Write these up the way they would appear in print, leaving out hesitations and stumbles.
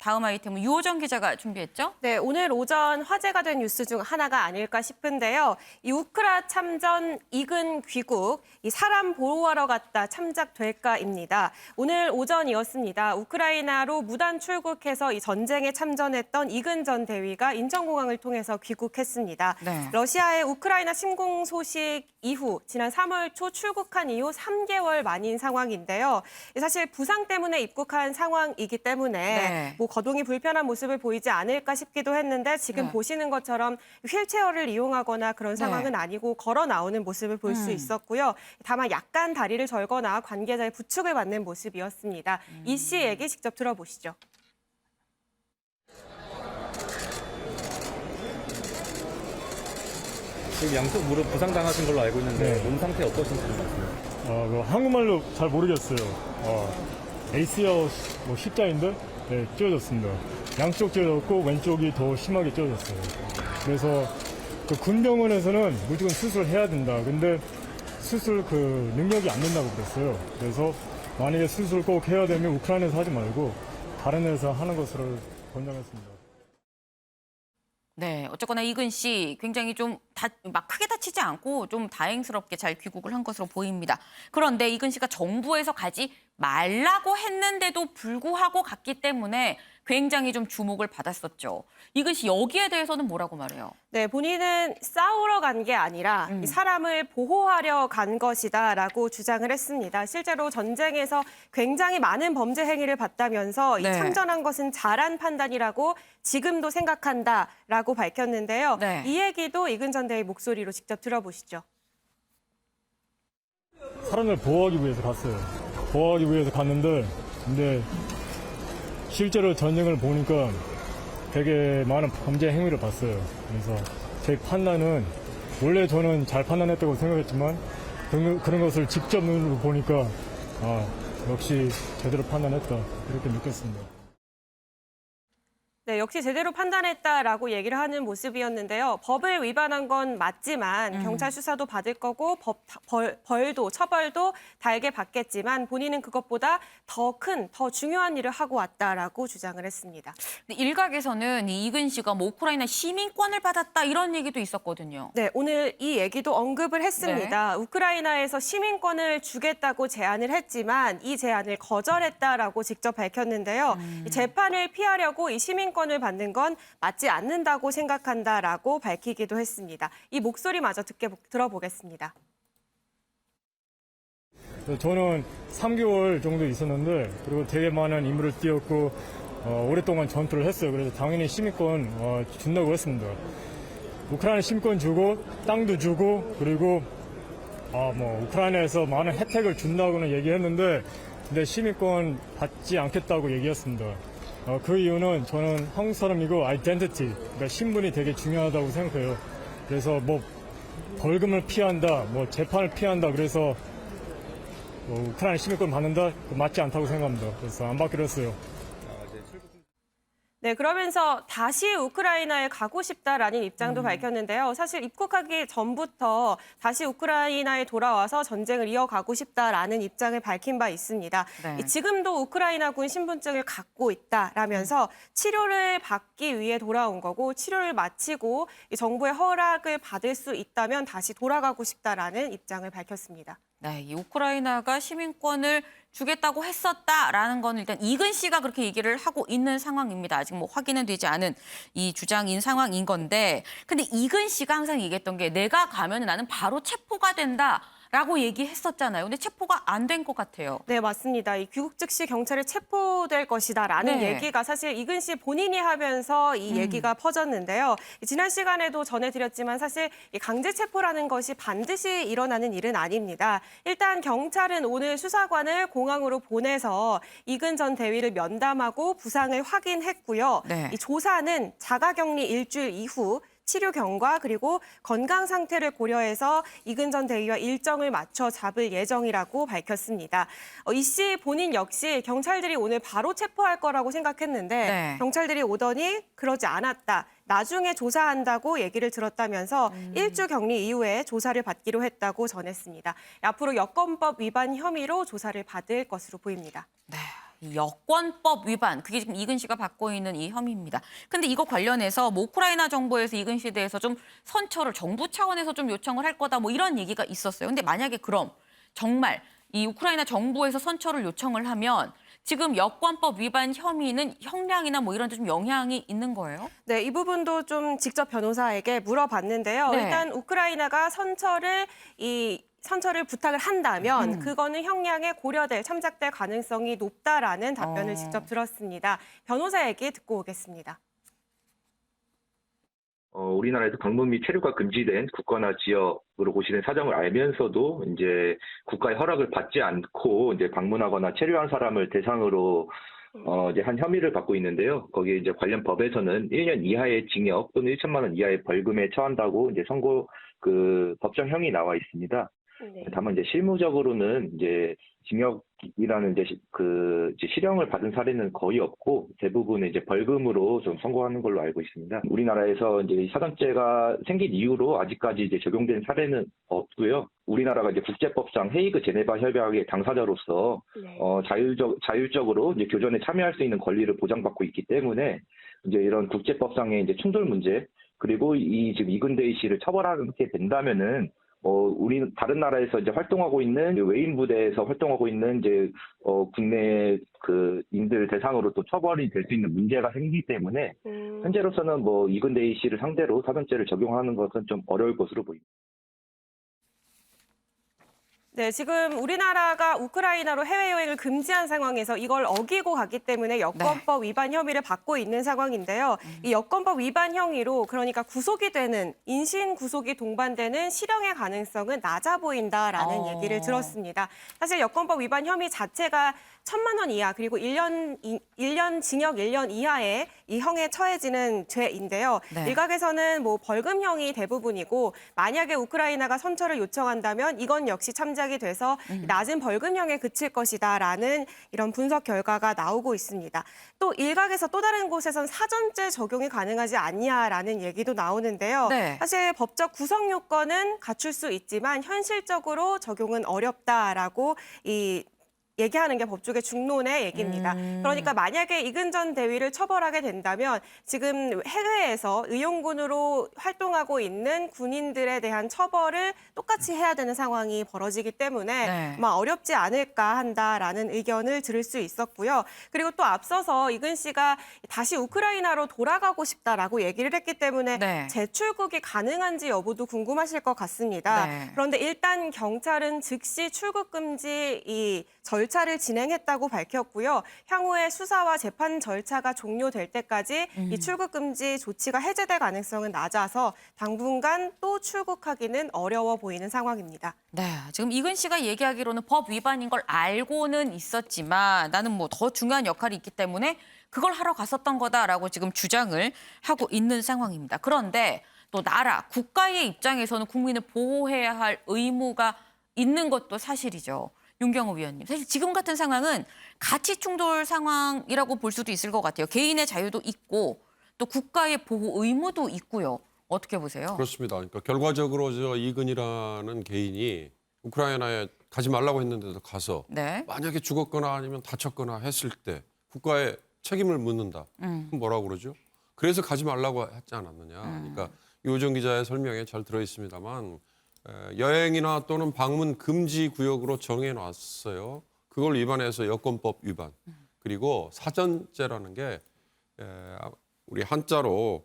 다음 아이템은 유호정 기자가 준비했죠? 네, 오늘 오전 화제가 된 뉴스 중 하나가 아닐까 싶은데요. 이 우크라 참전 이근 귀국, 이 사람 보호하러 갔다 참작될까입니다. 오늘 오전이었습니다. 우크라이나로 무단 출국해서 이 전쟁에 참전했던 이근 전 대위가 인천공항을 통해서 귀국했습니다. 네. 러시아의 우크라이나 침공 소식 이후 지난 3월 초 출국한 이후 3개월 만인 상황인데요. 사실 부상 때문에 입국한 상황이기 때문에 네. 거동이 불편한 모습을 보이지 않을까 싶기도 했는데 지금 네. 보시는 것처럼 휠체어를 이용하거나 그런 상황은 아니고 걸어 나오는 모습을 볼 수 있었고요. 다만 약간 다리를 절거나 관계자의 부축을 받는 모습이었습니다. 이 씨 얘기 직접 들어보시죠. 지금 양쪽 무릎 부상당하신 걸로 알고 있는데 네. 몸 상태 어떠신지 좀 말씀해주세요. 한국말로 잘 모르겠어요. ACL 십자인데 찢어졌습니다. 양쪽 찢어졌고 왼쪽이 더 심하게 찢어졌어요. 그래서 그 군병원에서는 무조건 수술해야 된다. 근데 수술 그 능력이 안 된다고 그랬어요. 그래서 만약에 수술 꼭 해야 되면 우크라이나에서 하지 말고 다른 데서 하는 것으로 권장했습니다. 네, 어쨌거나 이근 씨 굉장히 좀 막 크게 다치지 않고 좀 다행스럽게 잘 귀국을 한 것으로 보입니다. 그런데 이근 씨가 정부에서 가지 말라고 했는데도 불구하고 갔기 때문에 굉장히 좀 주목을 받았었죠. 이근 씨 여기에 대해서는 뭐라고 말해요? 네, 본인은 싸우러 간 게 아니라 이 사람을 보호하려 간 것이다라고 주장을 했습니다. 실제로 전쟁에서 굉장히 많은 범죄 행위를 봤다면서 네. 이 참전한 것은 잘한 판단이라고 지금도 생각한다라고 밝혔는데요. 네. 이 얘기도 이근 전 대위 목소리로 직접 들어보시죠. 사람을 보호하기 위해서 갔어요. 보호하기 위해서 갔는데 근데 실제로 전쟁을 보니까 되게 많은 범죄 행위를 봤어요. 그래서 제 판단은 원래 저는 잘 판단했다고 생각했지만 그런 것을 직접 눈으로 보니까 역시 제대로 판단했다 이렇게 느꼈습니다. 네, 역시 제대로 판단했다라고 얘기를 하는 모습이었는데요. 법을 위반한 건 맞지만 경찰 수사도 받을 거고 벌도 처벌도 달게 받겠지만 본인은 그것보다 더 큰, 더 중요한 일을 하고 왔다라고 주장을 했습니다. 근데 일각에서는 이 이근 씨가 뭐 우크라이나 시민권을 받았다 이런 얘기도 있었거든요. 네, 오늘 이 얘기도 언급을 했습니다. 우크라이나에서 시민권을 주겠다고 제안을 했지만 이 제안을 거절했다라고 직접 밝혔는데요. 이 재판을 피하려고 이 시민권을 받는 건 맞지 않는다고 생각한다라고 밝히기도 했습니다. 이 목소리마저 들어보겠습니다. 저는 3개월 정도 있었는데 그리고 되게 많은 임무를 띄웠고 오랫동안 전투를 했어요. 그래서 당연히 시민권 준다고 했습니다. 우크라이나 시민권 주고 땅도 주고 그리고 우크라이나에서 많은 혜택을 준다고는 얘기했는데 근데 시민권 받지 않겠다고 얘기했습니다. 그 이유는 저는 한국 사람이고 아이덴티티, 그러니까 신분이 되게 중요하다고 생각해요. 그래서 벌금을 피한다, 재판을 피한다, 그래서 우크라이나 시민권 받는다, 맞지 않다고 생각합니다. 그래서 안 받기로 했어요. 네, 그러면서 다시 우크라이나에 가고 싶다라는 입장도 밝혔는데요. 사실 입국하기 전부터 다시 우크라이나에 돌아와서 전쟁을 이어가고 싶다라는 입장을 밝힌 바 있습니다. 네. 지금도 우크라이나군 신분증을 갖고 있다라면서 치료를 받기 위해 돌아온 거고 치료를 마치고 정부의 허락을 받을 수 있다면 다시 돌아가고 싶다라는 입장을 밝혔습니다. 네, 이 우크라이나가 시민권을 주겠다고 했었다라는 건 일단 이근 씨가 그렇게 얘기를 하고 있는 상황입니다. 아직 확인은 되지 않은 이 주장인 상황인 건데, 근데 이근 씨가 항상 얘기했던 게 내가 가면 나는 바로 체포가 된다라고 얘기했었잖아요. 근데 체포가 안 된 것 같아요. 네, 맞습니다. 이 귀국 즉시 경찰에 체포될 것이다라는 네. 얘기가 사실 이근 씨 본인이 하면서 이 얘기가 퍼졌는데요. 지난 시간에도 전해드렸지만 사실 이 강제 체포라는 것이 반드시 일어나는 일은 아닙니다. 일단 경찰은 오늘 수사관을 공항으로 보내서 이근 전 대위를 면담하고 부상을 확인했고요. 네. 이 조사는 자가격리 일주일 이후 치료 경과 그리고 건강 상태를 고려해서 이근 전 대위와 일정을 맞춰 잡을 예정이라고 밝혔습니다. 이 씨 본인 역시 경찰들이 오늘 바로 체포할 거라고 생각했는데 네. 경찰들이 오더니 그러지 않았다. 나중에 조사한다고 얘기를 들었다면서 일주 격리 이후에 조사를 받기로 했다고 전했습니다. 앞으로 여권법 위반 혐의로 조사를 받을 것으로 보입니다. 네, 이 여권법 위반, 그게 지금 이근 씨가 받고 있는 이 혐의입니다. 근데 이거 관련해서 뭐 우크라이나 정부에서 이근 씨에 대해서 좀 선처를 정부 차원에서 좀 요청을 할 거다 뭐 이런 얘기가 있었어요. 근데 만약에 그럼 정말 이 우크라이나 정부에서 선처를 요청을 하면 지금 여권법 위반 혐의는 형량이나 뭐 이런 데 좀 영향이 있는 거예요? 네, 이 부분도 좀 직접 변호사에게 물어봤는데요. 네. 일단 우크라이나가 선처를 부탁을 한다면 그거는 형량에 고려될, 참작될 가능성이 높다라는 답변을 직접 들었습니다. 변호사 얘기 듣고 오겠습니다. 우리나라에서 방문 및 체류가 금지된 국가나 지역으로 고시된 사정을 알면서도 이제 국가의 허락을 받지 않고 이제 방문하거나 체류한 사람을 대상으로 이제 한 혐의를 받고 있는데요. 거기에 이제 관련 법에서는 1년 이하의 징역 또는 1천만 원 이하의 벌금에 처한다고 이제 선고 법정형이 나와 있습니다. 네. 다만 이제 실무적으로는 이제 징역이라는 이제 이제 실형을 받은 사례는 거의 없고 대부분 이제 벌금으로 좀 선고하는 걸로 알고 있습니다. 우리나라에서 이제 사전죄가 생긴 이후로 아직까지 이제 적용된 사례는 없고요. 우리나라가 이제 국제법상 헤이그 제네바 협약의 당사자로서 네. 자율적으로 이제 교전에 참여할 수 있는 권리를 보장받고 있기 때문에 이제 이런 국제법상의 이제 충돌 문제 그리고 이 지금 이근대희 씨를 처벌하게 된다면은 우리 다른 나라에서 이제 활동하고 있는 외인 부대에서 활동하고 있는 이제 국내 인들 대상으로 또 처벌이 될 수 있는 문제가 생기기 때문에 현재로서는 뭐 이근대희 씨를 상대로 사전죄를 적용하는 것은 좀 어려울 것으로 보입니다. 네, 지금 우리나라가 우크라이나로 해외여행을 금지한 상황에서 이걸 어기고 갔기 때문에 여권법 위반 혐의를 받고 있는 상황인데요. 이 여권법 위반 혐의로 그러니까 구속이 되는, 인신 구속이 동반되는 실형의 가능성은 낮아 보인다라는 얘기를 들었습니다. 사실 여권법 위반 혐의 자체가 1,000만 원 이하 그리고 1년 징역 1년 이하의 이 형에 처해지는 죄인데요. 네. 일각에서는 뭐 벌금형이 대부분이고 만약에 우크라이나가 선처를 요청한다면 이건 역시 참작이 돼서 낮은 벌금형에 그칠 것이다라는 이런 분석 결과가 나오고 있습니다. 또 일각에서 또 다른 곳에선 사전죄 적용이 가능하지 않냐라는 얘기도 나오는데요. 네. 사실 법적 구성 요건은 갖출 수 있지만 현실적으로 적용은 어렵다라고 얘기하는 게 법조계 중론의 얘기입니다. 그러니까 만약에 이근전 대위를 처벌하게 된다면 지금 해외에서 의용군으로 활동하고 있는 군인들에 대한 처벌을 똑같이 해야 되는 상황이 벌어지기 때문에 네. 아마 어렵지 않을까 한다라는 의견을 들을 수 있었고요. 그리고 또 앞서서 이근 씨가 다시 우크라이나로 돌아가고 싶다라고 얘기를 했기 때문에 네. 재출국이 가능한지 여부도 궁금하실 것 같습니다. 네. 그런데 일단 경찰은 즉시 출국 금지 이 절차를 진행했다고 밝혔고요. 향후에 수사와 재판 절차가 종료될 때까지 이 출국 금지 조치가 해제될 가능성은 낮아서 당분간 또 출국하기는 어려워 보이는 상황입니다. 네, 지금 이근 씨가 얘기하기로는 법 위반인 걸 알고는 있었지만 나는 뭐 더 중요한 역할이 있기 때문에 그걸 하러 갔었던 거다라고 지금 주장을 하고 있는 상황입니다. 그런데 또 나라, 국가의 입장에서는 국민을 보호해야 할 의무가 있는 것도 사실이죠. 윤경호 위원님, 사실 지금 같은 상황은 가치 충돌 상황이라고 볼 수도 있을 것 같아요. 개인의 자유도 있고 또 국가의 보호 의무도 있고요. 어떻게 보세요? 그렇습니다. 그러니까 결과적으로 저 이근이라는 개인이 우크라이나에 가지 말라고 했는데도 가서 네. 만약에 죽었거나 아니면 다쳤거나 했을 때 국가에 책임을 묻는다. 그럼 뭐라고 그러죠? 그래서 가지 말라고 했지 않았느냐. 그러니까 유호정 기자의 설명에 잘 들어있습니다만 여행이나 또는 방문 금지 구역으로 정해놨어요. 그걸 위반해서 여권법 위반. 그리고 사전죄라는 게 우리 한자로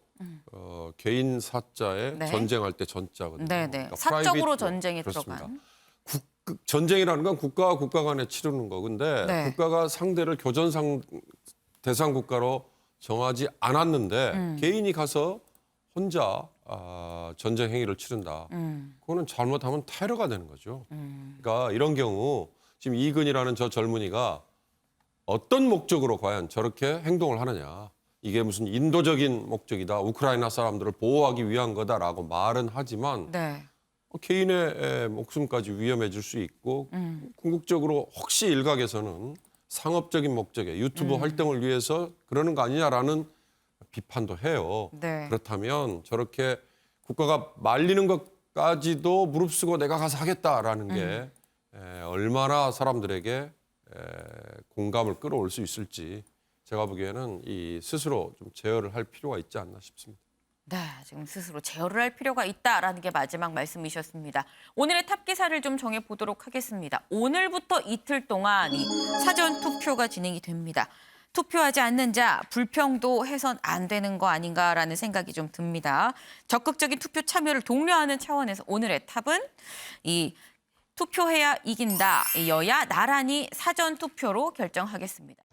개인 사자에 네. 전쟁할 때 전자거든요. 네, 네. 그러니까 사적으로 private 전쟁에 그렇습니다. 들어간. 전쟁이라는 건 국가와 국가 간에 치르는 거. 근데 네. 국가가 상대를 교전 대상 국가로 정하지 않았는데 개인이 가서 혼자 전쟁 행위를 치른다. 그거는 잘못하면 테러가 되는 거죠. 그러니까 이런 경우 지금 이근이라는 저 젊은이가 어떤 목적으로 과연 저렇게 행동을 하느냐. 이게 무슨 인도적인 목적이다. 우크라이나 사람들을 보호하기 위한 거다라고 말은 하지만 네. 개인의 목숨까지 위험해질 수 있고 궁극적으로 혹시 일각에서는 상업적인 목적에 유튜브 활동을 위해서 그러는 거 아니냐라는 비판도 해요. 네. 그렇다면 저렇게 국가가 말리는 것까지도 무릅쓰고 내가 가서 하겠다라는 게 얼마나 사람들에게 공감을 끌어올 수 있을지 제가 보기에는 이 스스로 좀 제어를 할 필요가 있지 않나 싶습니다. 네, 지금 스스로 제어를 할 필요가 있다라는 게 마지막 말씀이셨습니다. 오늘의 탑 기사를 좀 정해보도록 하겠습니다. 오늘부터 이틀 동안 이 사전 투표가 진행이 됩니다. 투표하지 않는 자 불평도 해선 안 되는 거 아닌가라는 생각이 좀 듭니다. 적극적인 투표 참여를 독려하는 차원에서 오늘의 탑은 이 투표해야 이긴다. 여야 나란히 사전 투표로 결정하겠습니다.